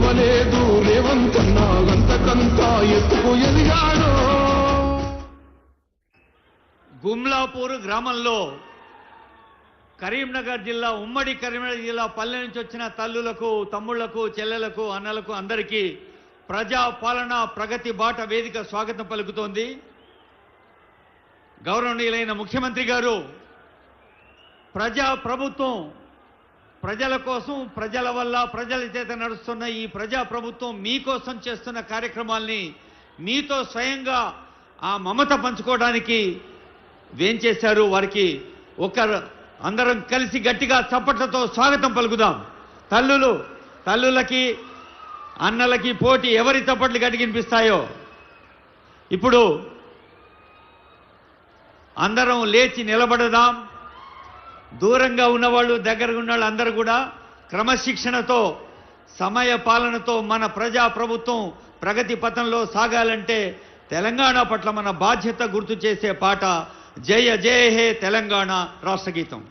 ఓర్వలేదు రేవంతన్నా అంతకంతా ఎత్తుకు ఎదిగాడు. గుమ్లాపూర్ గ్రామంలో కరీంనగర్ జిల్లా ఉమ్మడి కరీంనగర్ జిల్లా పల్లె నుంచి వచ్చిన తల్లులకు, తమ్ముళ్లకు, చెల్లెలకు, అన్నలకు అందరికీ ప్రజా పాలన ప్రగతి బాట వేదిక స్వాగతం పలుకుతోంది. గౌరవనీయులైన ముఖ్యమంత్రి గారు ప్రజా ప్రభుత్వం, ప్రజల కోసం, ప్రజల వల్ల, ప్రజల చేత నడుస్తున్న ఈ ప్రజా ప్రభుత్వం మీకోసం చేస్తున్న కార్యక్రమాల్ని మీతో స్వయంగా ఆ మమత పంచుకోవడానికి వేంచేశారు. వారికి అందరం కలిసి గట్టిగా చప్పట్లతో స్వాగతం పలుకుదాం. తల్లులకి, అన్నలకి పోటీ ఎవరి చప్పట్లు గట్టి వినిపిస్తాయో. ఇప్పుడు అందరం లేచి నిలబడదాం. దూరంగా ఉన్నవాళ్ళు, దగ్గరగా ఉన్నవాళ్ళు అందరూ కూడా క్రమశిక్షణతో, సమయ పాలనతో మన ప్రజా ప్రభుత్వం ప్రగతి పథంలో సాగాలంటే తెలంగాణ పట్ల మన బాధ్యత గుర్తు చేసే పాట జయ జయ హే తెలంగాణ రాష్ట్ర గీతం.